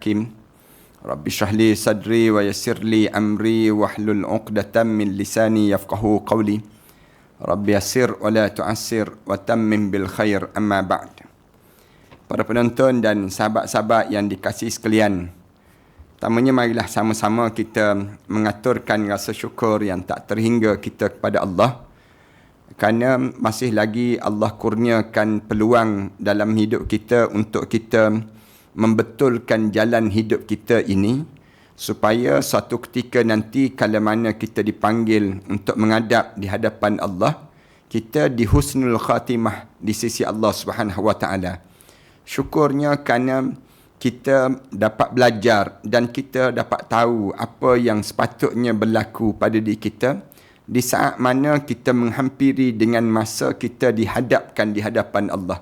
Kim. Rabbi shrah li sadri wa yassir li amri wahlul 'uqdatam min lisani yafqahu qawli. Rabbi yassir wa la tu'assir wa tammim bil khair, amma ba'd. Para penonton dan sahabat-sahabat yang dikasihi sekalian, pertamanya marilah sama-sama kita mengaturkan rasa syukur yang tak terhingga kita kepada Allah, kerana masih lagi Allah kurniakan peluang dalam hidup kita untuk kita membetulkan jalan hidup kita ini, supaya suatu ketika nanti kalau mana kita dipanggil untuk menghadap di hadapan Allah, kita di husnul khatimah di sisi Allah Subhanahu wa taala. Syukurnya kerana kita dapat belajar dan kita dapat tahu apa yang sepatutnya berlaku pada diri kita di saat mana kita menghampiri dengan masa kita dihadapkan di hadapan Allah.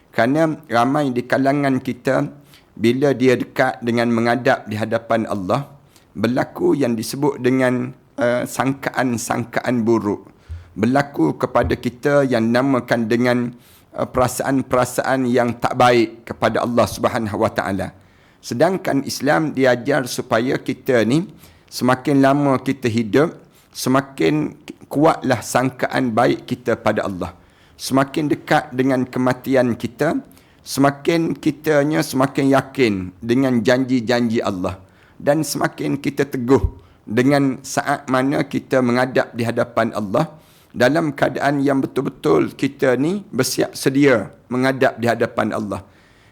Kerana ramai di kalangan kita, bila dia dekat dengan menghadap di hadapan Allah, berlaku yang disebut dengan sangkaan-sangkaan buruk. Berlaku kepada kita yang namakan dengan perasaan-perasaan yang tak baik kepada Allah Subhanahu wa taala. Sedangkan Islam diajar supaya kita ni semakin lama kita hidup, semakin kuatlah sangkaan baik kita pada Allah. Semakin dekat dengan kematian kita, semakin kitanya semakin yakin dengan janji-janji Allah, dan semakin kita teguh dengan saat mana kita menghadap di hadapan Allah dalam keadaan yang betul-betul kita ni bersiap sedia menghadap di hadapan Allah.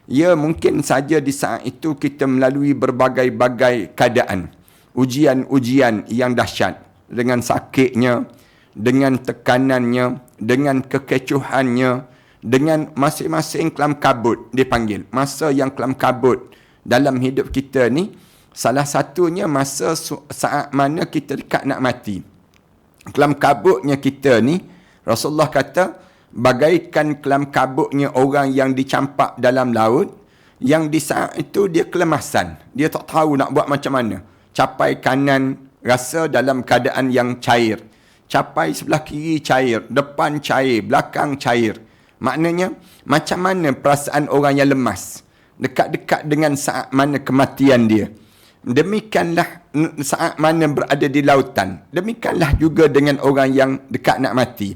Ya, mungkin saja di saat itu kita melalui berbagai-bagai keadaan, ujian-ujian yang dahsyat, dengan sakitnya, dengan tekanannya, dengan kekecohannya, dengan masing-masing kelam kabut dipanggil. Masa yang kelam kabut dalam hidup kita ni, salah satunya masa saat mana kita dekat nak mati. Kelam kabutnya kita ni, Rasulullah kata, bagaikan kelam kabutnya orang yang dicampak dalam laut, yang di saat itu dia kelemasan. Dia tak tahu nak buat macam mana. Capai kanan, rasa dalam keadaan yang cair. Capai sebelah kiri cair, depan cair, belakang cair. Maknanya, macam mana perasaan orang yang lemas dekat-dekat dengan saat mana kematian dia. Demikianlah saat mana berada di lautan. Demikianlah juga dengan orang yang dekat nak mati.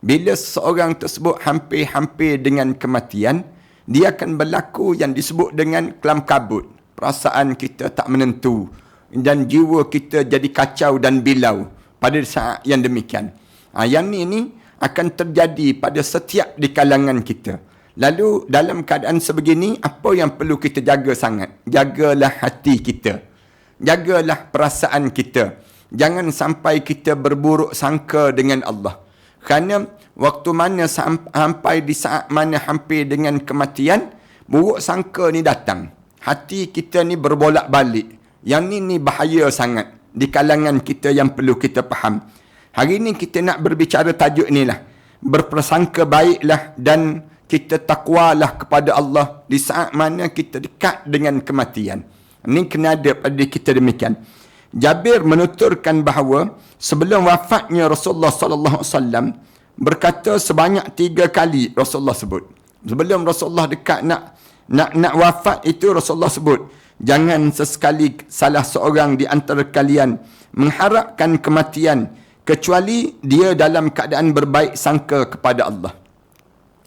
Bila seseorang tersebut hampir-hampir dengan kematian, dia akan berlaku yang disebut dengan kelam kabut. Perasaan kita tak menentu dan jiwa kita jadi kacau dan bilau pada saat yang demikian. Yang ni akan terjadi pada setiap di kalangan kita. Lalu dalam keadaan sebegini, apa yang perlu kita jaga sangat? Jagalah hati kita. Jagalah perasaan kita. Jangan sampai kita berburuk sangka dengan Allah. Kerana waktu mana sampai di saat mana hampir dengan kematian, buruk sangka ni datang. Hati kita ni berbolak-balik. Yang ni bahaya sangat di kalangan kita yang perlu kita faham. Hari ini kita nak berbicara tajuk inilah. Berprasangka baiklah dan kita takwalah kepada Allah di saat mana kita dekat dengan kematian. Ini kena ada pada kita demikian. Jabir menuturkan bahawa sebelum wafatnya Rasulullah sallallahu alaihi wasallam berkata sebanyak 3 kali Rasulullah sebut. Sebelum Rasulullah dekat nak wafat itu, Rasulullah sebut, jangan sesekali salah seorang di antara kalian mengharapkan kematian kecuali dia dalam keadaan berbaik sangka kepada Allah.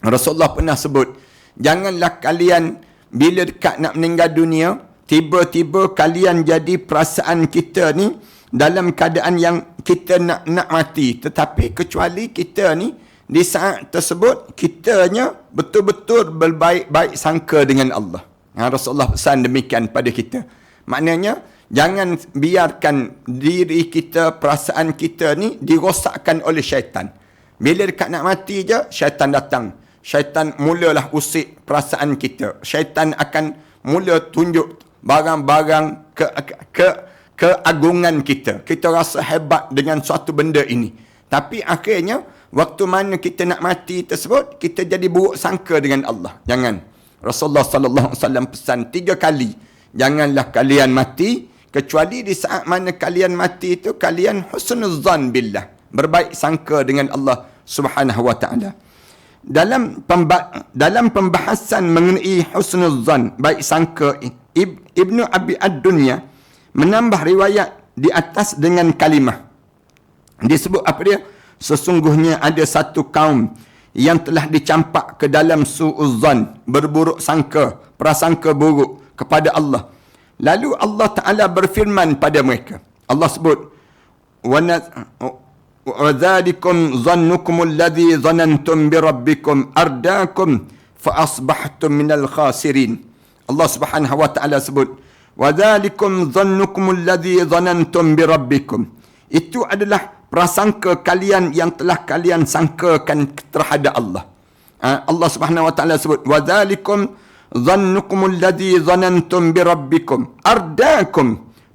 Rasulullah pernah sebut, janganlah kalian bila dekat nak meninggal dunia, tiba-tiba kalian jadi perasaan kita ni dalam keadaan yang kita nak mati. Tetapi kecuali kita ni di saat tersebut, kitanya betul-betul berbaik-baik sangka dengan Allah. Rasulullah pesan demikian pada kita. Maknanya, jangan biarkan diri kita, perasaan kita ni dirosakkan oleh syaitan. Bila dekat nak mati je, syaitan datang. Syaitan mulalah usik perasaan kita. Syaitan akan mula tunjuk barang-barang keagungan kita. Kita rasa hebat dengan suatu benda ini. Tapi akhirnya, waktu mana kita nak mati tersebut, kita jadi buruk sangka dengan Allah. Jangan. Rasulullah sallallahu alaihi wasallam pesan 3 kali, janganlah kalian mati kecuali di saat mana kalian mati itu kalian husnuzan billah, berbaik sangka dengan Allah Subhanahu wa taala. Dalam pembahasan mengenai husnuzan, baik sangka Ibnu Abi Ad-Dunya menambah riwayat di atas dengan kalimah. Disebut apa dia? Sesungguhnya ada satu kaum yang telah dicampak ke dalam su'uzzan, berburuk sangka, prasangka buruk kepada Allah. Lalu Allah Ta'ala berfirman pada mereka. Allah sebut, وَذَلِكُمْ ظَنُّكُمُ الَّذِي ظَنَنْتُمْ بِرَبِّكُمْ أَرْدَاكُمْ فَأَصْبَحْتُمْ مِنَ الْخَاسِرِينَ. Allah Subhanahu wa Ta'ala sebut, وَذَلِكُمْ ظَنُّكُمُ الَّذِي ظَنَنْتُمْ بِرَبِّكُمْ. Itu adalah prasangka kalian yang telah kalian sangkakan terhadap Allah. Allah Subhanahu wa Ta'ala sebut, وَذَلِكُمْ ظَنُّكُمُ الَّذِي ظَنَنْتُمْ بِرَبِّكُمْ أَرْدَاكُمْ.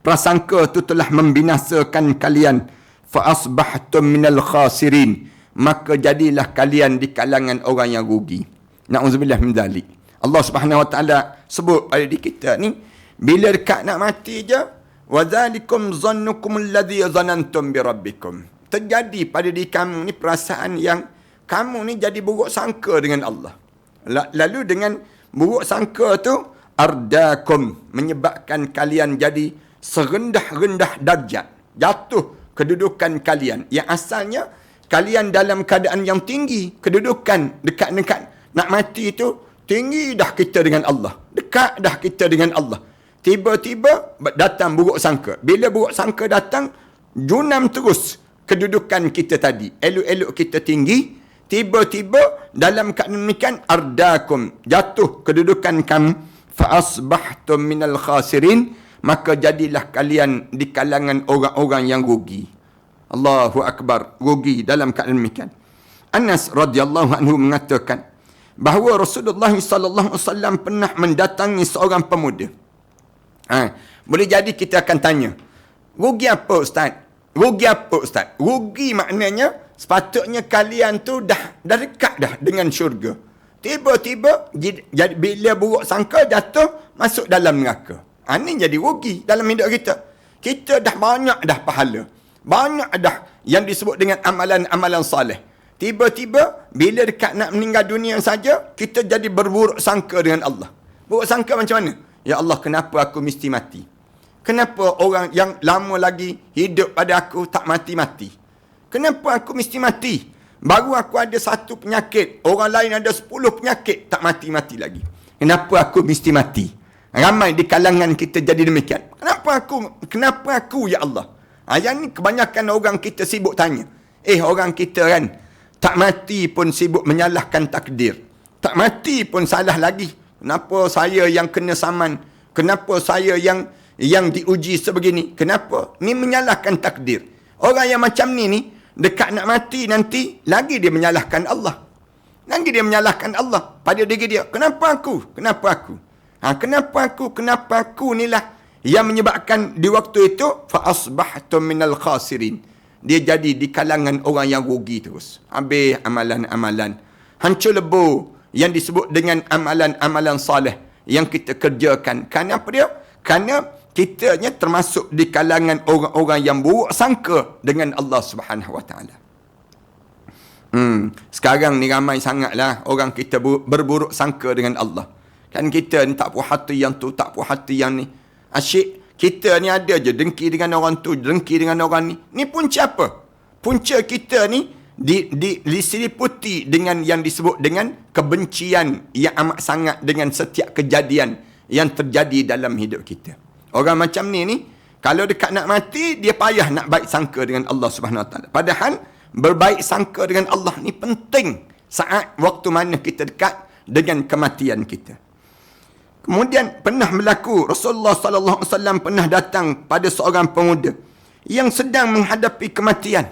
Prasangka itu telah membinasakan kalian. فَأَصْبَحْتُمْ مِنَ الْخَاسِرِينَ. Maka jadilah kalian di kalangan orang yang rugi. Na'udzubillah min dzalik. Allah Subhanahu wa Ta'ala sebut pada di kita ni, bila dekat nak mati je, وَذَلِكُمْ ظَنُّكُمُ الَّذِي ظَنَنْتُمْ بِرَبِّكُمْ. Terjadi pada diri kamu ni perasaan yang kamu ni jadi buruk sangka dengan Allah. Lalu dengan buruk sangka tu, ardakum, menyebabkan kalian jadi serendah-rendah darjat, jatuh kedudukan kalian yang asalnya kalian dalam keadaan yang tinggi, kedudukan dekat-dekat nak mati itu tinggi dah kita dengan Allah, dekat dah kita dengan Allah. Tiba-tiba datang buruk sangka. Bila buruk sangka datang, junam terus kedudukan kita tadi, elok-elok kita tinggi. Tiba-tiba dalam keadaan demikian, ardakum, jatuh kedudukan kamu, fa asbahtum minal khasirin. Maka jadilah kalian di kalangan orang-orang yang rugi. Allahu Akbar, rugi dalam keadaan demikian. Anas radhiyallahu anhu mengatakan bahawa Rasulullah sallallahu alaihi wasallam pernah mendatangi seorang pemuda. Boleh jadi kita akan tanya, rugi apa Ustaz? Rugi apa Ustaz? Rugi maknanya sepatutnya kalian tu dah dekat dah dengan syurga. Tiba-tiba bila buruk sangka jatuh masuk dalam neraka. Ini jadi rugi dalam hidup kita. Kita dah banyak dah pahala. Banyak dah yang disebut dengan amalan-amalan salih. Tiba-tiba bila dekat nak meninggal dunia saja, kita jadi berburuk sangka dengan Allah. Buruk sangka macam mana? Ya Allah, kenapa aku mesti mati? Kenapa orang yang lama lagi hidup pada aku tak mati-mati? Kenapa aku mesti mati? Baru aku ada satu penyakit, orang lain ada 10 penyakit, tak mati-mati lagi. Kenapa aku mesti mati? Ramai di kalangan kita jadi demikian. Kenapa aku ya Allah? Yang ni kebanyakan orang kita sibuk tanya. Orang kita kan, tak mati pun sibuk menyalahkan takdir. Tak mati pun salah lagi. Kenapa saya yang kena saman? Kenapa saya yang diuji sebegini? Kenapa? Ni menyalahkan takdir. Orang yang macam ni dekat nak mati nanti, lagi dia menyalahkan Allah. Lagi dia menyalahkan Allah pada diri dia. Kenapa aku? Kenapa aku? Kenapa aku inilah yang menyebabkan di waktu itu fa asbahtum minal khasirin. Dia jadi di kalangan orang yang rugi terus. Habis amalan-amalan, hancur lebur yang disebut dengan amalan-amalan soleh yang kita kerjakan. Kerana apa dia? Kerana kitanya termasuk di kalangan orang-orang yang buruk sangka dengan Allah Subhanahu wa Ta'ala. Sekarang ni ramai sangatlah orang kita berburuk sangka dengan Allah. Kan kita ni tak puas hati yang tu, tak puas hati yang ni. Asyik kita ni ada je dengki dengan orang tu, dengki dengan orang ni. Ni punca apa? Punca kita ni diseliputi dengan yang disebut dengan kebencian yang amat sangat dengan setiap kejadian yang terjadi dalam hidup kita. Orang macam ni kalau dekat nak mati, dia payah nak baik sangka dengan Allah Subhanahu Wa Taala. Padahal berbaik sangka dengan Allah ni penting saat waktu mana kita dekat dengan kematian kita. Kemudian pernah berlaku, Rasulullah sallallahu alaihi wasallam pernah datang pada seorang pemuda yang sedang menghadapi kematian.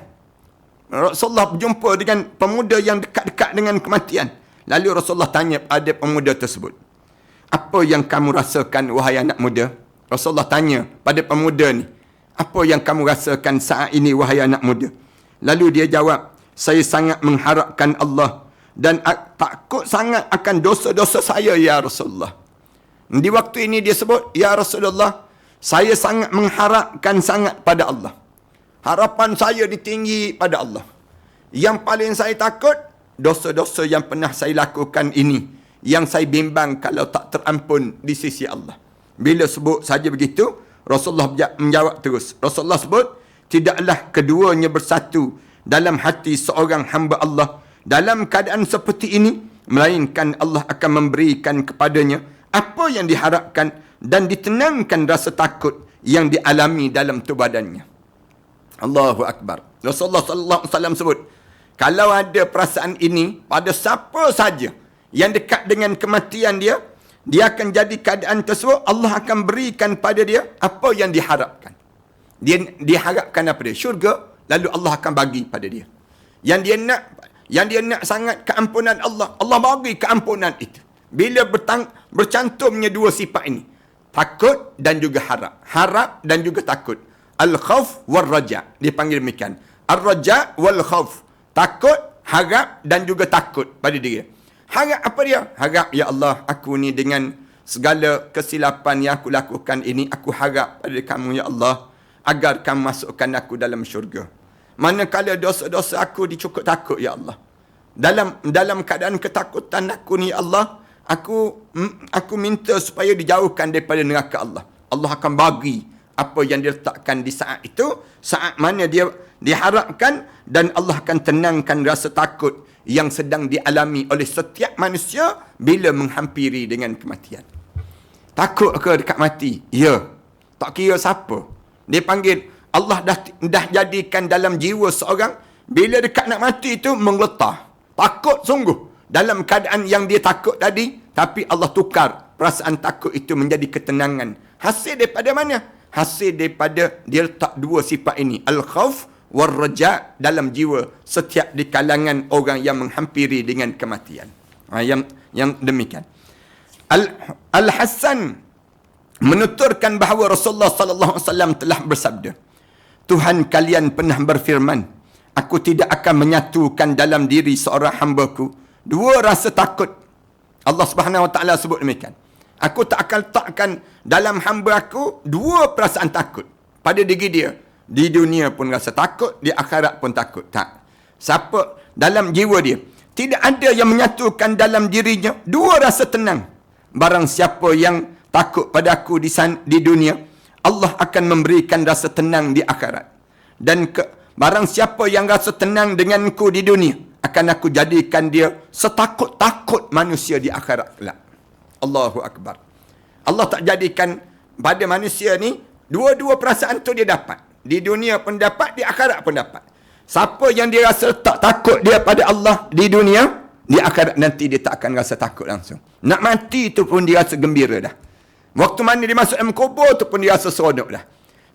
Rasulullah berjumpa dengan pemuda yang dekat-dekat dengan kematian. Lalu Rasulullah tanya pada pemuda tersebut, "Apa yang kamu rasakan wahai anak muda?" Rasulullah tanya pada pemuda ni, "Apa yang kamu rasakan saat ini wahai anak muda?" Lalu dia jawab, "Saya sangat mengharapkan Allah dan takut sangat akan dosa-dosa saya ya Rasulullah." Di waktu ini dia sebut, "Ya Rasulullah, saya sangat mengharapkan sangat pada Allah. Harapan saya ditinggi pada Allah. Yang paling saya takut, dosa-dosa yang pernah saya lakukan ini, yang saya bimbang kalau tak terampun di sisi Allah." Bila sebut saja begitu, Rasulullah menjawab terus. Rasulullah sebut, tidaklah keduanya bersatu dalam hati seorang hamba Allah dalam keadaan seperti ini, melainkan Allah akan memberikan kepadanya apa yang diharapkan dan ditenangkan rasa takut yang dialami dalam tubuh badannya. Allahu Akbar. Rasulullah sallallahu alaihi wasallam sebut, kalau ada perasaan ini pada siapa saja yang dekat dengan kematian dia akan jadi keadaan tersebut, Allah akan berikan pada dia apa yang diharapkan. Dia diharapkan apa dia? Syurga, lalu Allah akan bagi pada dia. Yang dia nak sangat keampunan Allah, Allah bagi keampunan itu. Bila bercantumnya dua sifat ini, takut dan juga harap. Harap dan juga takut. Al-khawf wal-raja. Dipanggil demikian. Al-raja wal-khawf. Takut, harap dan juga takut pada diri. Harap apa dia? Harap, ya Allah, aku ni dengan segala kesilapan yang aku lakukan ini, aku harap pada kamu, ya Allah, agar kamu masukkan aku dalam syurga. Manakala dosa-dosa aku dicukup takut, ya Allah. Dalam keadaan ketakutan aku ni, ya Allah, aku minta supaya dijauhkan daripada neraka Allah. Allah akan bagi apa yang diletakkan di saat itu, saat mana dia diharapkan, dan Allah akan tenangkan rasa takut yang sedang dialami oleh setiap manusia bila menghampiri dengan kematian. Takut ke dekat mati? Ya. Tak kira siapa. Dia panggil, Allah dah jadikan dalam jiwa seorang, bila dekat nak mati itu mengletar. Takut sungguh. Dalam keadaan yang dia takut tadi, tapi Allah tukar perasaan takut itu menjadi ketenangan. Hasil daripada mana? Hasil daripada dia letak dua sifat ini. Al-khawf wal-raja dalam jiwa setiap di kalangan orang yang menghampiri dengan kematian. Yang demikian. Al-Hasan menuturkan bahawa Rasulullah sallallahu alaihi wasallam telah bersabda, Tuhan kalian pernah berfirman, aku tidak akan menyatukan dalam diri seorang hamba-Ku dua rasa takut. Allah Subhanahu wa taala sebut demikian. Aku tak akan letakkan dalam hamba aku dua perasaan takut pada diri dia. Di dunia pun rasa takut, di akhirat pun takut. Tak. Siapa dalam jiwa dia tidak ada yang menyatukan dalam dirinya dua rasa tenang. Barang siapa yang takut pada aku di dunia, Allah akan memberikan rasa tenang di akhirat. Dan barang siapa yang rasa tenang denganku di dunia, akan aku jadikan dia setakut-takut manusia di akhirat kelak. Allahu Akbar. Allah tak jadikan pada manusia ni dua-dua perasaan tu dia dapat. Di dunia pun dapat, di akhirat pun dapat. Siapa yang dia rasa tak takut dia pada Allah di dunia, di akhirat nanti dia tak akan rasa takut langsung. Nak mati tu pun dia rasa gembira dah. Waktu mana dia masuk dalam kubur tu pun dia rasa seronok dah.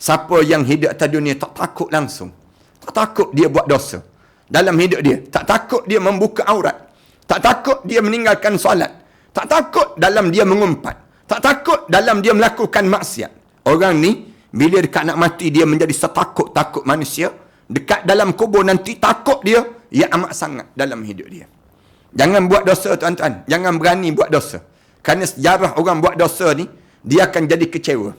Siapa yang hidup atas dunia tak takut langsung. Tak takut dia buat dosa dalam hidup dia. Tak takut dia membuka aurat. Tak takut dia meninggalkan solat. Tak takut dalam dia mengumpat. Tak takut dalam dia melakukan maksiat. Orang ni, bila dekat nak mati, dia menjadi setakut-takut manusia. Dekat dalam kubur nanti, takut dia, ia amat sangat dalam hidup dia. Jangan buat dosa, tuan-tuan. Jangan berani buat dosa. Kerana sejarah orang buat dosa ni, dia akan jadi kecewa.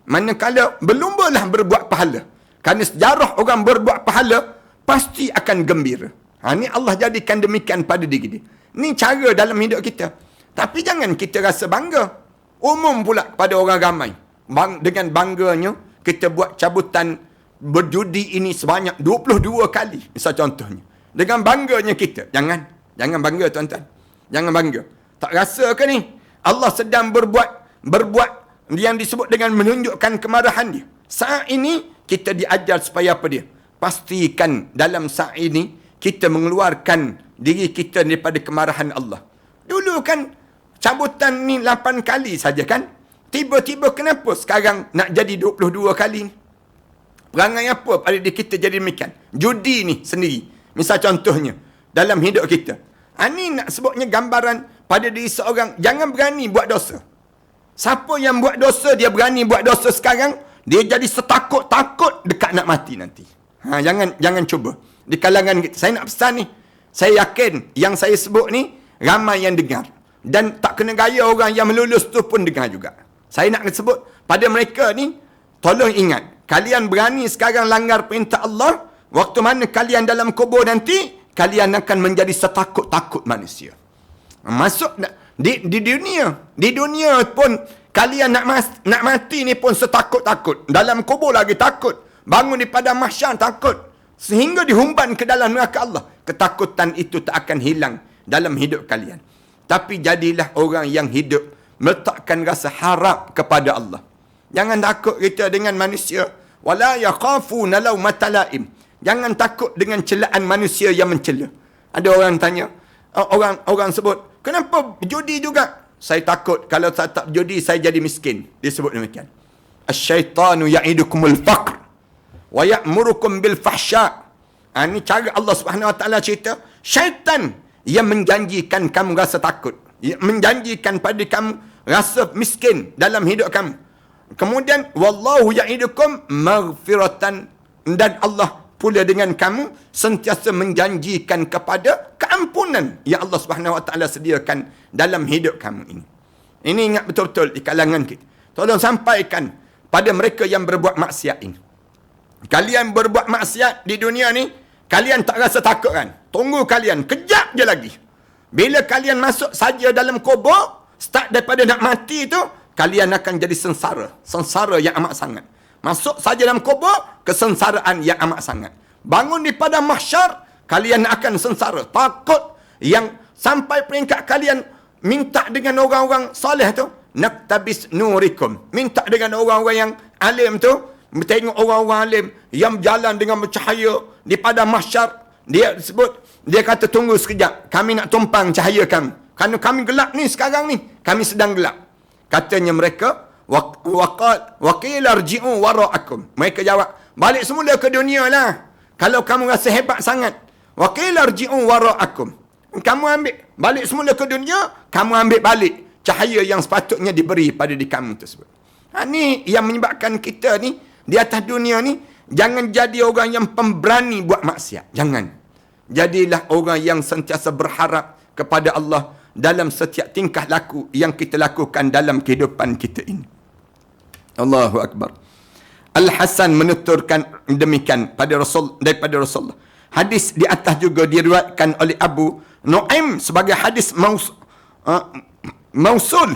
Manakala berlumbalah berbuat pahala. Kerana sejarah orang berbuat pahala, pasti akan gembira. Ni Allah jadikan demikian pada diri dia. Ni cara dalam hidup kita. Tapi jangan kita rasa bangga. Umum pula kepada orang ramai. Dengan bangganya, kita buat cabutan berjudi ini sebanyak 22 kali. Misal contohnya. Dengan bangganya kita. Jangan bangga, tuan-tuan. Jangan bangga. Tak rasa ke ni? Allah sedang berbuat yang disebut dengan menunjukkan kemarahan dia. Saat ini, kita diajar supaya apa dia? Pastikan dalam saat ini, kita mengeluarkan diri kita daripada kemarahan Allah. Dulu kan, cabutan ni 8 kali saja kan? Tiba-tiba kenapa sekarang nak jadi 22 kali ni? Perangai apa pada diri kita jadi demikian? Judi ni sendiri. Misal contohnya, dalam hidup kita. Ini nak sebutnya gambaran pada diri seorang, jangan berani buat dosa. Siapa yang buat dosa, dia berani buat dosa sekarang, dia jadi setakut-takut dekat nak mati nanti. Jangan cuba. Di kalangan kita, saya nak pesan ni. Saya yakin yang saya sebut ni, ramai yang dengar. Dan tak kena gaya orang yang melulus tu pun dengar juga. Saya nak sebut pada mereka ni, tolong ingat, kalian berani sekarang langgar perintah Allah, waktu mana kalian dalam kubur nanti, kalian akan menjadi setakut-takut manusia. Masuk di dunia pun Kalian nak mati ni pun setakut-takut. Dalam kubur lagi takut. Bangun di padang mahsyar takut. Sehingga dihumban ke dalam neraka Allah. Ketakutan itu tak akan hilang dalam hidup kalian. Tapi jadilah orang yang hidup meletakkan rasa harap kepada Allah. Jangan takut kita dengan manusia. Wala yakhafuna laumata laim. Jangan takut dengan celaan manusia yang mencela. Ada orang tanya, orang sebut, kenapa judi juga? Saya takut kalau saya tak judi, saya jadi miskin. Dia sebut demikian. Asyaitanu ya'idukumul faqr wa ya'murukum bil fahsya. Ini cara Allah Subhanahu Wa Taala cerita. Syaitan yang menjanjikan kamu rasa takut. Yang menjanjikan pada kamu rasa miskin dalam hidup kamu. Kemudian, wallahu ya'idukum maghfiratan. Dan Allah pula dengan kamu sentiasa menjanjikan kepada keampunan yang Allah Subhanahu Wa Taala sediakan dalam hidup kamu ini. Ini ingat betul-betul di kalangan kita. Tolong sampaikan pada mereka yang berbuat maksiat ini. Kalian berbuat maksiat di dunia ni, kalian tak rasa takut kan? Tunggu kalian, kejap je lagi. Bila kalian masuk saja dalam kubur, start daripada nak mati tu, kalian akan jadi sengsara. Sengsara yang amat sangat. Masuk saja dalam kubur, kesengsaraan yang amat sangat. Bangun di padang mahsyar, kalian akan sengsara. Takut yang sampai peringkat kalian minta dengan orang-orang soleh tu, naktabis nurikum. Minta dengan orang-orang yang alim tu, tengok orang-orang alim yang berjalan dengan bercahaya di padang mahsyar. Dia kata tunggu sekejap, kami nak tumpang cahaya kamu. Kerana kami gelap ni sekarang ni, kami sedang gelap. Katanya mereka, waqila rji'u wara'akum. Mereka jawab, balik semula ke dunia lah. Kalau kamu rasa hebat sangat. Waqila rji'u wara'akum. Kamu ambil balik semula ke dunia, kamu ambil balik cahaya yang sepatutnya diberi pada di kamu tersebut. Ini yang menyebabkan kita ni di atas dunia ni jangan jadi orang yang pemberani buat maksiat. Jangan. Jadilah orang yang sentiasa berharap kepada Allah dalam setiap tingkah laku yang kita lakukan dalam kehidupan kita ini. Allahu Akbar. Al-Hasan menuturkan demikian daripada Rasulullah. Hadis di atas juga diriwayatkan oleh Abu Nu'aim sebagai hadis mausul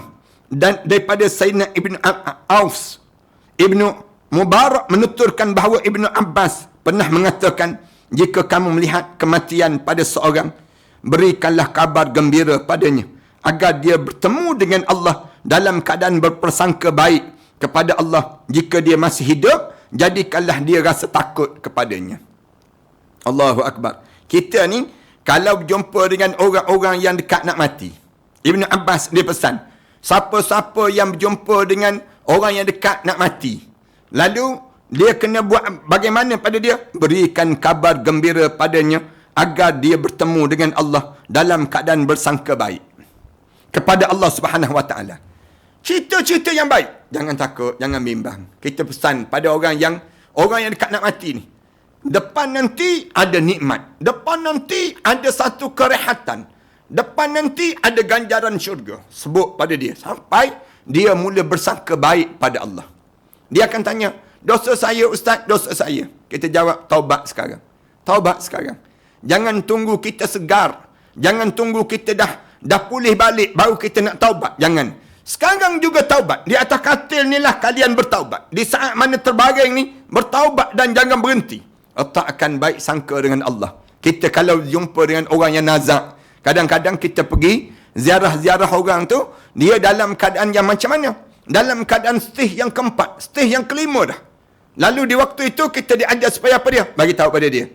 dan daripada Sayyidina Ibn Aus. Ibnu Mubarak menuturkan bahawa Ibnu Abbas pernah mengatakan, jika kamu melihat kematian pada seorang, berikanlah kabar gembira padanya agar dia bertemu dengan Allah dalam keadaan berprasangka baik kepada Allah. Jika dia masih hidup, jadikanlah dia rasa takut kepadanya. Allahu Akbar. Kita ni kalau berjumpa dengan orang-orang yang dekat nak mati, Ibnu Abbas dia pesan, siapa-siapa yang berjumpa dengan orang yang dekat nak mati, lalu dia kena buat bagaimana pada dia? Berikan kabar gembira padanya agar dia bertemu dengan Allah dalam keadaan bersangka baik kepada Allah Subhanahu Wa Taala. Cerita-cerita yang baik. Jangan takut, jangan bimbang. Kita pesan pada orang yang dekat nak mati ni, depan nanti ada nikmat. Depan nanti ada satu kerehatan. Depan nanti ada ganjaran syurga. Sebut pada dia sampai dia mula bersangka baik pada Allah. Dia akan tanya, dosa saya Ustaz, dosa saya. Kita jawab, taubat sekarang. Taubat sekarang. Jangan tunggu kita segar. Jangan tunggu kita dah pulih balik baru kita nak taubat. Jangan. Sekarang juga taubat. Di atas katil ni lah kalian bertaubat. Di saat mana terbaring ni, bertaubat dan jangan berhenti. Letakkan baik sangka dengan Allah. Kita kalau jumpa dengan orang yang nazak, kadang-kadang kita pergi ziarah-ziarah orang tu, dia dalam keadaan yang macam mana? Dalam keadaan setih yang keempat, setih yang kelima dah. Lalu di waktu itu kita diajar supaya apa dia? Bagi tahu pada dia.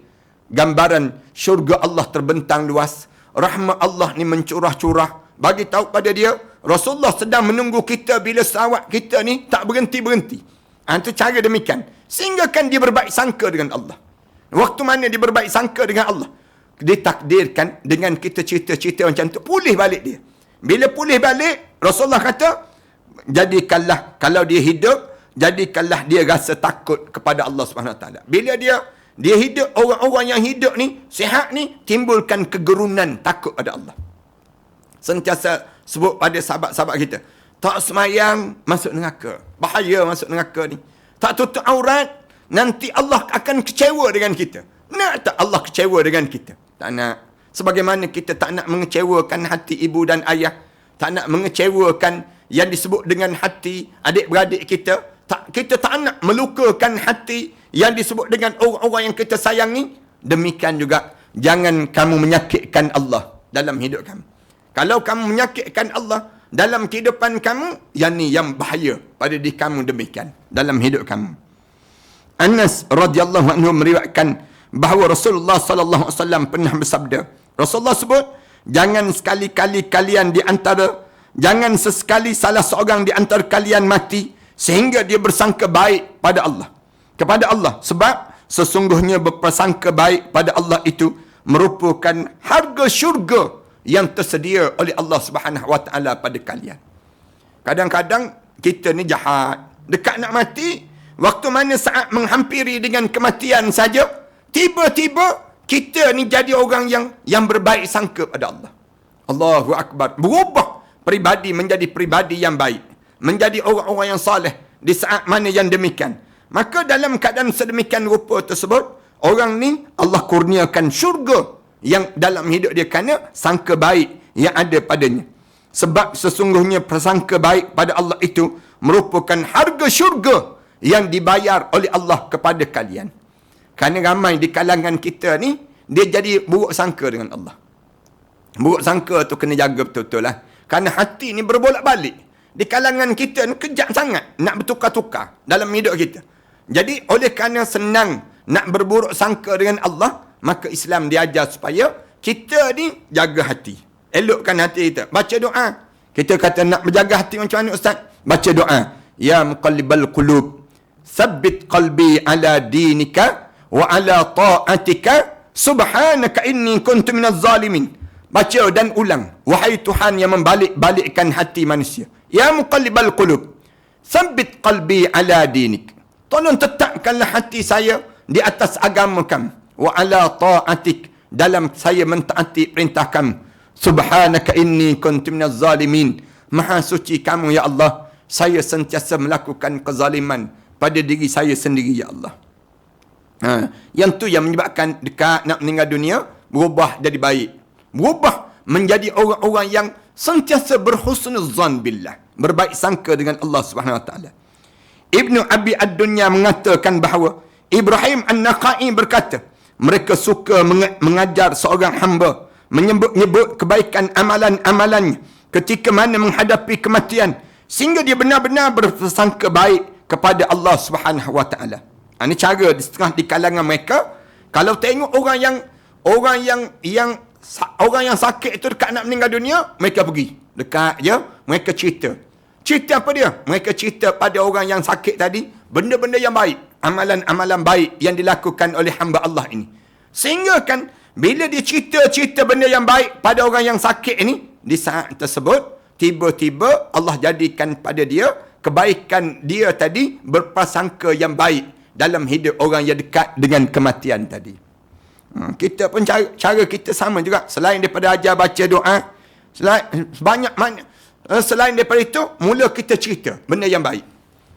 Gambaran syurga Allah terbentang luas. Rahmat Allah ni mencurah-curah. Bagi tahu pada dia, Rasulullah sedang menunggu kita bila sawat kita ni tak berhenti-berhenti. Itu cara demikian. Sehingga kan dia berbaik sangka dengan Allah. Waktu mana dia berbaik sangka dengan Allah? Ditakdirkan dengan kita cerita-cerita macam tu, pulih balik dia. Bila pulih balik, Rasulullah kata, jadikanlah, kalau dia hidup, jadikanlah dia rasa takut kepada Allah SWT. Bila dia hidup, orang-orang yang hidup ni, sihat ni, timbulkan kegerunan takut pada Allah. Sentiasa sebut pada sahabat-sahabat kita, tak semayang, masuk neraka. Bahaya masuk neraka ni. Tak tutup aurat, nanti Allah akan kecewa dengan kita. Nak tak Allah kecewa dengan kita? Tak nak. Sebagaimana kita tak nak mengecewakan hati ibu dan ayah, tak nak mengecewakan yang disebut dengan hati, adik-beradik kita, kita tak nak melukakan hati yang disebut dengan orang-orang yang kita sayangi. Demikian juga, jangan kamu menyakitkan Allah dalam hidup kamu. Kalau kamu menyakitkan Allah dalam kehidupan kamu, yang ni yang bahaya pada diri kamu demikian dalam hidup kamu. Anas radhiyallahu anhu meriwayatkan bahawa Rasulullah sallallahu alaihi wasallam pernah bersabda. Rasulullah sebut, jangan sekali-kali kalian jangan sesekali salah seorang di antara kalian mati sehingga dia bersangka baik kepada Allah. Sebab sesungguhnya berprasangka baik pada Allah itu merupakan harga syurga yang tersedia oleh Allah Subhanahu wa taala pada kalian. Kadang-kadang kita ni jahat, dekat nak mati, waktu mana saat menghampiri dengan kematian saja, tiba-tiba kita ni jadi orang yang berbaik sangka pada Allah. Allahu Akbar. Berubah peribadi menjadi peribadi yang baik, menjadi orang-orang yang saleh di saat mana yang demikian. Maka dalam keadaan sedemikian rupa tersebut, orang ni Allah kurniakan syurga yang dalam hidup dia kerana sangka baik yang ada padanya. Sebab sesungguhnya prasangka baik pada Allah itu merupakan harga syurga yang dibayar oleh Allah kepada kalian. Kerana ramai di kalangan kita ni, dia jadi buruk sangka dengan Allah. Buruk sangka tu kena jaga betul-betul lah. Kerana hati ni berbolak-balik. Di kalangan kita ni kejam sangat nak bertukar-tukar dalam hidup kita. Jadi oleh kerana senang nak berburuk sangka dengan Allah, maka Islam diajar supaya kita ni jaga hati. Elokkan hati kita. Baca doa. Kita kata nak menjaga hati macam mana Ustaz? Baca doa. Ya muqallibal qulub, tsabbit qalbi ala dinika wa ala ta'atika, subhanaka inni kuntu minaz zalimin. Baca dan ulang. Wahai Tuhan yang membalik-balikkan hati manusia. Ya muqallibal qulub, tsabbit qalbi ala dinik. Tolong tetapkanlah hati saya di atas agama kamu. Wa ala ta'atik, dalam saya mentaati perintah kamu. Subhanaka inni kuntu minaz zalimin. Maha suci kamu ya Allah, saya sentiasa melakukan kezaliman pada diri saya sendiri ya Allah. Yang tu yang menyebabkan dekat nak meninggal dunia berubah jadi baik, berubah menjadi orang-orang yang sentiasa berhusnuzan billah, berbaik sangka dengan Allah Subhanahu wa taala. Ibnu Abi Ad-Dunya mengatakan bahawa Ibrahim An-Nakhai berkata, mereka suka mengajar seorang hamba menyebut kebaikan amalan-amalannya ketika mana menghadapi kematian, sehingga dia benar-benar bersangka baik kepada Allah Subhanahu wa taala. Ini cara di setengah di kalangan mereka, kalau tengok orang yang sakit itu dekat nak meninggal dunia, mereka pergi dekat je, mereka cerita apa dia? Mereka cerita pada orang yang sakit tadi benda-benda yang baik, amalan-amalan baik yang dilakukan oleh hamba Allah ini. Sehingga kan bila dia cerita benda yang baik pada orang yang sakit ini, di saat tersebut tiba-tiba Allah jadikan pada dia kebaikan dia tadi berprasangka yang baik dalam hidup orang yang dekat dengan kematian tadi. Kita pun cara kita sama juga. Selain daripada ajar baca doa, selain daripada itu, mula kita cerita benda yang baik.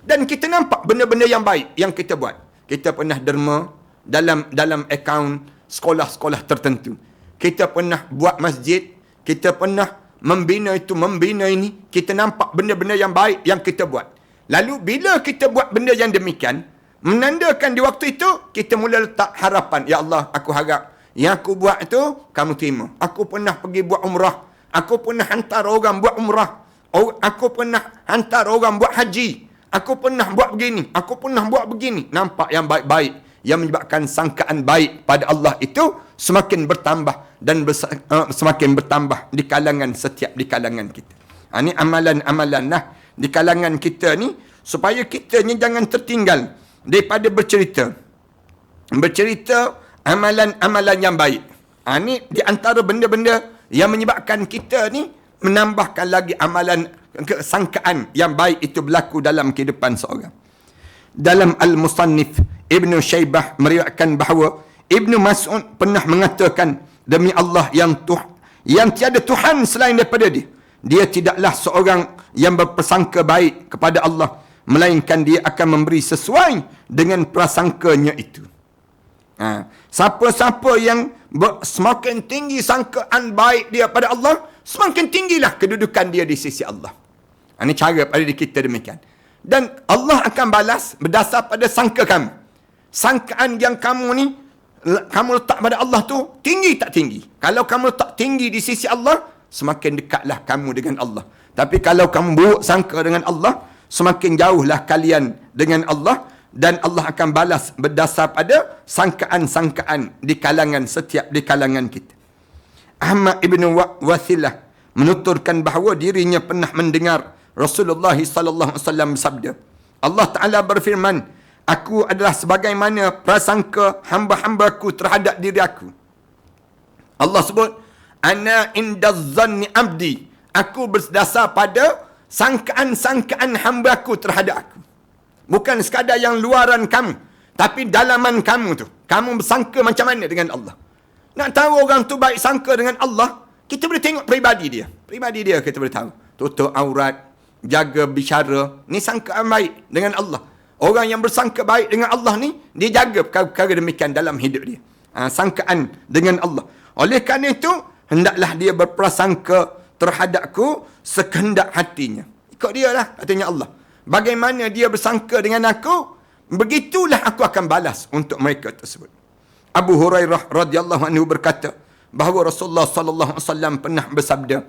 Dan kita nampak benda-benda yang baik yang kita buat. Kita pernah derma dalam akaun sekolah-sekolah tertentu. Kita pernah buat masjid. Kita pernah membina itu, membina ini. Kita nampak benda-benda yang baik yang kita buat. Lalu bila kita buat benda yang demikian, menandakan di waktu itu, kita mula letak harapan. Ya Allah, aku harap yang aku buat itu, kamu terima. Aku pernah pergi buat umrah. Aku pernah hantar orang buat umrah. Aku pernah hantar orang buat haji. Aku pernah buat begini. Aku pernah buat begini. Nampak yang baik-baik. Yang menyebabkan sangkaan baik pada Allah itu semakin bertambah. Dan semakin bertambah di kalangan kita. Ini amalan-amalan lah di kalangan kita ni. Supaya kita ni jangan tertinggal daripada bercerita amalan-amalan yang baik. Ini di antara benda-benda yang menyebabkan kita ni menambahkan lagi amalan kesangkaan yang baik itu berlaku dalam kehidupan seorang. Dalam Al-Musannif, Ibnu Syaibah meriwayatkan bahawa Ibnu Mas'ud pernah mengatakan, demi Allah yang tiada Tuhan selain daripada dia tidaklah seorang yang berprasangka baik kepada Allah, melainkan dia akan memberi sesuai dengan prasangkanya itu. Siapa-siapa yang semakin tinggi sangkaan baik dia pada Allah, semakin tinggilah kedudukan dia di sisi Allah. Ini cara pada diri kita demikian. Dan Allah akan balas berdasar pada sangka kamu. Sangkaan yang kamu ni, kamu letak pada Allah tu, tinggi tak tinggi? Kalau kamu letak tinggi di sisi Allah, semakin dekatlah kamu dengan Allah. Tapi kalau kamu buruk sangka dengan Allah, semakin jauhlah kalian dengan Allah. Dan Allah akan balas berdasar pada sangkaan-sangkaan di kalangan kita. Ahmad ibn Wathilah menuturkan bahawa dirinya pernah mendengar Rasulullah sallallahu alaihi wasallam bersabda, Allah Ta'ala berfirman, aku adalah sebagaimana prasangka hamba-hambaku terhadap diri aku. Allah sebut, ana indaz zanni abdi, aku berdasar pada sangkaan-sangkaan hamba-aku terhadap aku. Bukan sekadar yang luaran kamu, tapi dalaman kamu tu. Kamu bersangka macam mana dengan Allah. Nak tahu orang tu baik sangka dengan Allah, kita boleh tengok peribadi dia. Peribadi dia kita boleh tahu. Tutup aurat, jaga bicara, ni sangkaan baik dengan Allah. Orang yang bersangka baik dengan Allah ni, dia jaga perkara demikian dalam hidup dia. Sangkaan dengan Allah. Oleh kerana itu, hendaklah dia berprasangka terhadapku sekehendak hatinya. Ikut dia lah, katanya Allah. Bagaimana dia bersangka dengan aku, begitulah aku akan balas untuk mereka tersebut. Abu Hurairah radhiyallahu anhu berkata bahawa Rasulullah sallallahu alaihi wasallam pernah bersabda,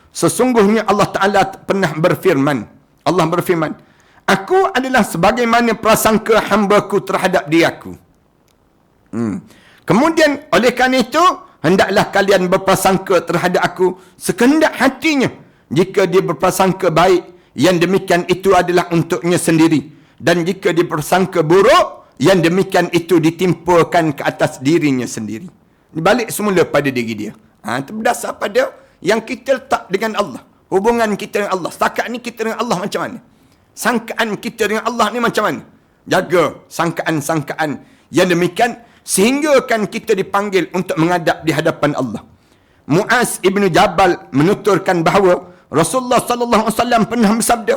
sesungguhnya Allah Ta'ala pernah berfirman, Allah berfirman, aku adalah sebagaimana prasangka hamba-Ku terhadap diriku. Kemudian oleh kerana itu, hendaklah kalian berprasangka terhadap aku sekehendak hatinya. Jika dia berprasangka baik, yang demikian itu adalah untuknya sendiri. Dan jika dia bersangka buruk, yang demikian itu ditimpakan ke atas dirinya sendiri. Balik semula pada diri dia. Itu berdasar pada yang kita letak dengan Allah. Hubungan kita dengan Allah. Setakat ni kita dengan Allah macam mana? Sangkaan kita dengan Allah ni macam mana? Jaga sangkaan-sangkaan yang demikian sehingga kan kita dipanggil untuk menghadap di hadapan Allah. Muaz ibn Jabal menuturkan bahawa Rasulullah sallallahu alaihi wasallam pernah bersabda,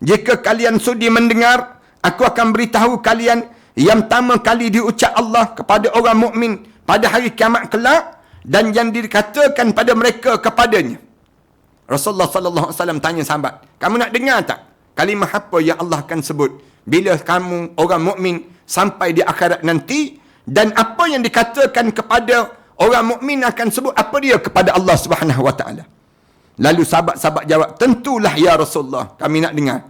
jika kalian sudi mendengar, aku akan beritahu kalian yang pertama kali diucap Allah kepada orang mukmin pada hari kiamat kelak dan yang dikatakan pada mereka kepadanya. Rasulullah sallallahu alaihi wasallam tanya sahabat, kamu nak dengar tak kalimah apa yang Allah akan sebut bila kamu orang mukmin sampai di akhirat nanti, dan apa yang dikatakan kepada orang mukmin akan sebut apa dia kepada Allah Subhanahu wa taala. Lalu sahabat-sahabat jawab, tentulah ya Rasulullah, kami nak dengar.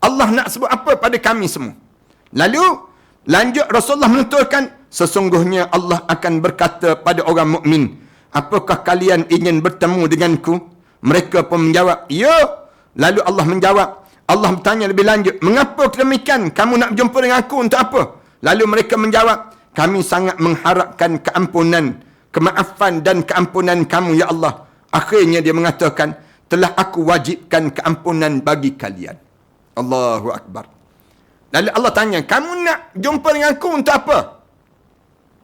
Allah nak sebut apa pada kami semua? Lalu lanjut Rasulullah menuturkan, sesungguhnya Allah akan berkata pada orang mukmin, apakah kalian ingin bertemu denganku? Mereka pun menjawab, ya. Lalu Allah menjawab, Allah bertanya lebih lanjut, mengapa demikian? Kamu nak berjumpa dengan aku untuk apa? Lalu mereka menjawab, kami sangat mengharapkan keampunan, kemaafan dan keampunan kamu ya Allah. Akhirnya dia mengatakan, telah aku wajibkan keampunan bagi kalian. Allahu Akbar. Lalu Allah tanya, kamu nak jumpa dengan aku untuk apa?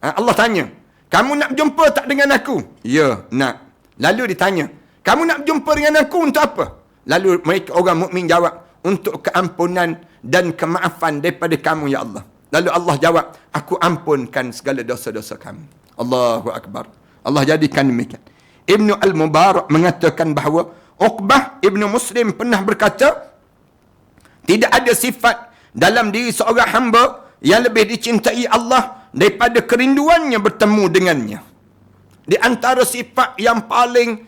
Allah tanya, kamu nak jumpa tak dengan aku? Ya, nak. Lalu ditanya, kamu nak jumpa dengan aku untuk apa? Lalu mereka orang mukmin jawab, untuk keampunan dan kemaafan daripada kamu ya Allah. Lalu Allah jawab, aku ampunkan segala dosa-dosa kamu. Allahu Akbar. Allah jadikan demikian. Ibnu Al-Mubarak mengatakan bahawa Uqbah Ibnu Muslim pernah berkata, tidak ada sifat dalam diri seorang hamba yang lebih dicintai Allah daripada kerinduannya bertemu dengannya. Di antara sifat yang paling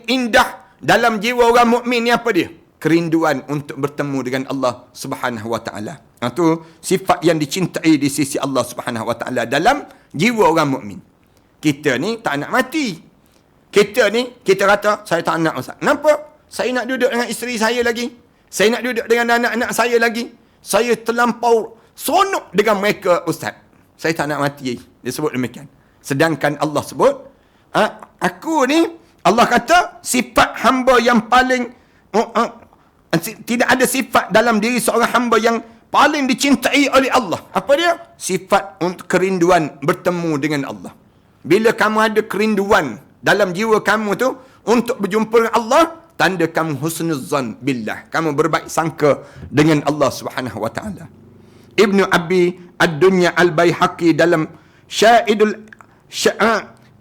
indah dalam jiwa orang mukmin ni apa dia? Kerinduan untuk bertemu dengan Allah Subhanahu wa taala. Itu sifat yang dicintai di sisi Allah Subhanahu wa taala dalam jiwa orang mukmin. Kita ni tak nak mati. Kita ni, kita kata, saya tak nak Ustaz. Kenapa? Saya nak duduk dengan isteri saya lagi. Saya nak duduk dengan anak-anak saya lagi. Saya terlampau sonok dengan mereka Ustaz. Saya tak nak mati. Dia sebut demikian. Sedangkan Allah sebut, aku ni, Allah kata, sifat hamba yang paling, tidak ada sifat dalam diri seorang hamba yang paling dicintai oleh Allah. Apa dia? Sifat untuk kerinduan bertemu dengan Allah. Bila kamu ada kerinduan dalam jiwa kamu tu untuk berjumpa dengan Allah, tanda kamu husnuzan billah. Kamu berbaik sangka dengan Allah Subhanahu wa taala. Ibnu Abi Ad-Dunya Al-Baihaqi dalam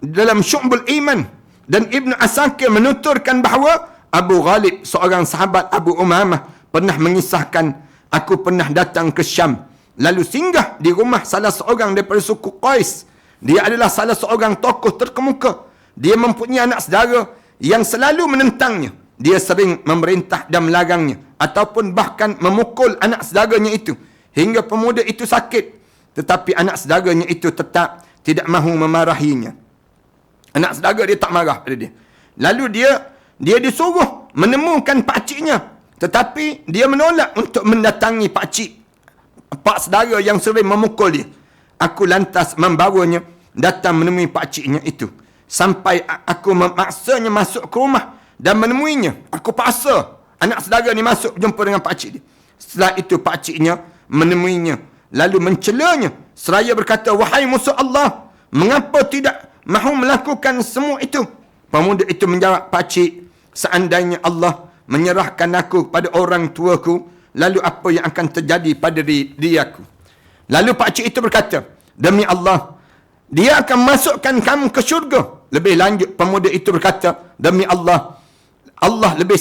dalam Syu'bul Iman dan Ibnu Asakir menuturkan bahawa Abu Ghalib, seorang sahabat Abu Umamah, pernah mengisahkan, aku pernah datang ke Syam, lalu singgah di rumah salah seorang daripada suku Qais. Dia adalah salah seorang tokoh terkemuka. Dia mempunyai anak saudara yang selalu menentangnya. Dia sering memerintah dan melarangnya, ataupun bahkan memukul anak saudaranya itu, hingga pemuda itu sakit. Tetapi anak saudaranya itu tetap tidak mahu memarahinya. Anak saudara dia tak marah pada dia. Lalu dia disuruh menemukan pakciknya, tetapi dia menolak untuk mendatangi pak saudara yang sering memukul dia. Aku lantas membawanya datang menemui pakciknya itu. Sampai aku memaksanya masuk ke rumah dan menemuinya. Aku paksa anak saudara ni masuk jumpa dengan pakcik dia. Setelah itu pakciknya menemuinya, lalu mencelanya seraya berkata, wahai musuh Allah, mengapa tidak mahu melakukan semua itu? Pemuda itu menjawab, pakcik, seandainya Allah menyerahkan aku pada orang tuaku, lalu apa yang akan terjadi pada diri aku? Lalu pakcik itu berkata, demi Allah, dia akan masukkan kamu ke syurga. Lebih lanjut, pemuda itu berkata, demi Allah, Allah lebih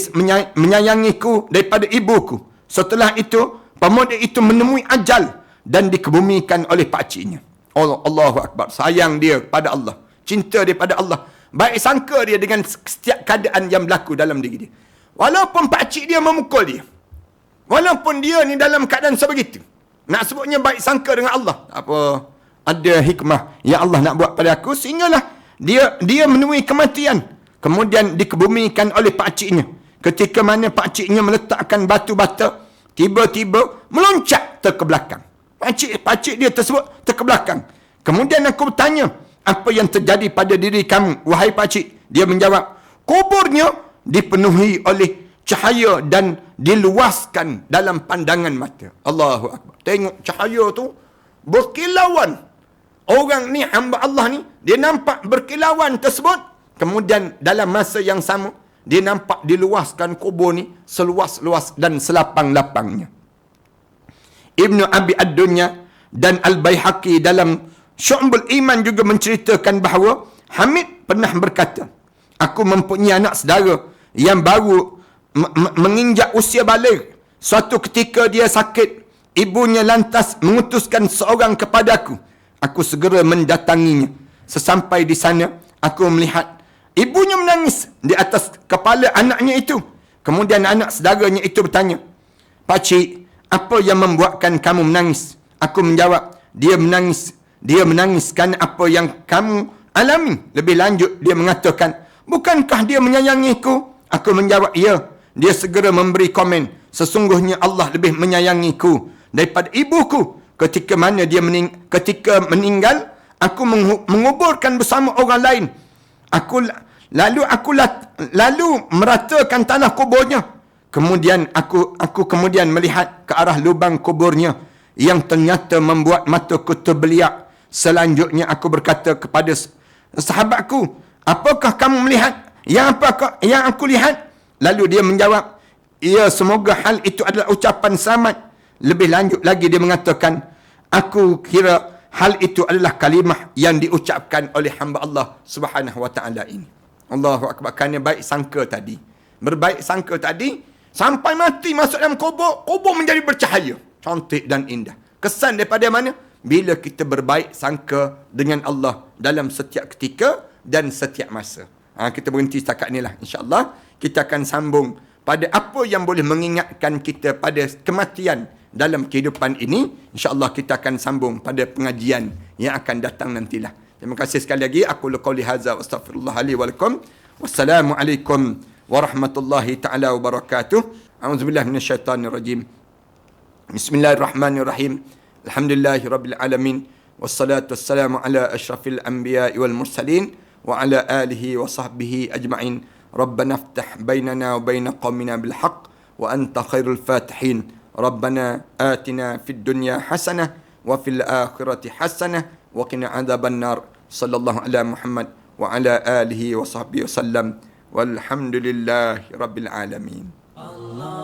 menyayangiku daripada ibuku. Setelah itu, pemuda itu menemui ajal dan dikebumikan oleh pakciknya. Allahu Akbar. Sayang dia pada Allah. Cinta dia pada Allah. Baik sangka dia dengan setiap keadaan yang berlaku dalam diri dia. Walaupun pakcik dia memukul dia, walaupun dia ni dalam keadaan sebegitu, nak sebutnya baik sangka dengan Allah. Apa? Ada hikmah yang Allah nak buat pada aku, sehinggalah dia menemui kematian. Kemudian dikebumikan oleh pakciknya. Ketika mana pakciknya meletakkan batu bata, tiba-tiba meloncat ke belakang. Pakcik dia tersebut ke belakang. Kemudian aku bertanya, apa yang terjadi pada diri kamu, wahai pakcik? Dia menjawab, kuburnya dipenuhi oleh cahaya dan diluaskan dalam pandangan mata. Allahu Akbar. Tengok cahaya tu berkilauan. Orang ni, hamba Allah ni, dia nampak berkilauan tersebut. Kemudian dalam masa yang sama, dia nampak diluaskan kubur ni seluas-luas dan selapang-lapangnya. Ibnu Abi Ad-Dunya dan Al-Baihaqi dalam Syu'bul Iman juga menceritakan bahawa Hamid pernah berkata, aku mempunyai anak saudara yang baru menginjak usia balik. Suatu ketika dia sakit, ibunya lantas mengutuskan seorang kepadaku. Aku segera mendatanginya. Sesampai di sana, aku melihat ibunya menangis di atas kepala anaknya itu. Kemudian anak saudaranya itu bertanya, pakcik, apa yang membuatkan kamu menangis? Aku menjawab, dia menangis kerana apa yang kamu alami. Lebih lanjut, dia mengatakan, bukankah dia menyayangiku? Aku menjawab, ya. Dia segera memberi komen, sesungguhnya Allah lebih menyayangiku daripada ibuku. Ketika meninggal, aku menguburkan bersama orang lain. Lalu meratakan tanah kuburnya. Kemudian aku kemudian melihat ke arah lubang kuburnya yang ternyata membuat mataku terbeliak. Selanjutnya aku berkata kepada sahabatku, apakah kamu melihat yang aku lihat? Lalu dia menjawab, ya, semoga hal itu adalah ucapan selamat. Lebih lanjut lagi dia mengatakan, aku kira hal itu adalah kalimah yang diucapkan oleh hamba Allah Subhanahu wa taala ini. Allahu Akbar. Kerana baik sangka tadi, berbaik sangka tadi, sampai mati masuk dalam kubur menjadi bercahaya, cantik dan indah. Kesan daripada mana? Bila kita berbaik sangka dengan Allah dalam setiap ketika dan setiap masa. Kita berhenti setakat ni lah. InsyaAllah kita akan sambung pada apa yang boleh mengingatkan kita pada kematian dalam kehidupan ini. InsyaAllah kita akan sambung pada pengajian yang akan datang nantilah. Terima kasih sekali lagi. Aku qouli hadza wa astaghfirullah li wa lakum. Wassalamualaikum warahmatullahi taala wabarakatuh. A'udzubillahi minasyaitanir rajim. Bismillahirrahmanirrahim. Alhamdulillahirabbil alamin. Wassalatu wassalamu ala asyrafil anbiya'i wal mursalin wa ala alihi wa sahbihi ajma'in. Rabbana iftah bainana wa bain qaumina bil haqq wa anta khairul fatihin. Rabbana atina fid dunya hasanah wa fil akhirati hasanah wa qina adzaban nar. Sallallahu ala Muhammad wa ala alihi wa sahbihi wasallam. Walhamdulillahi rabbil alamin. Allah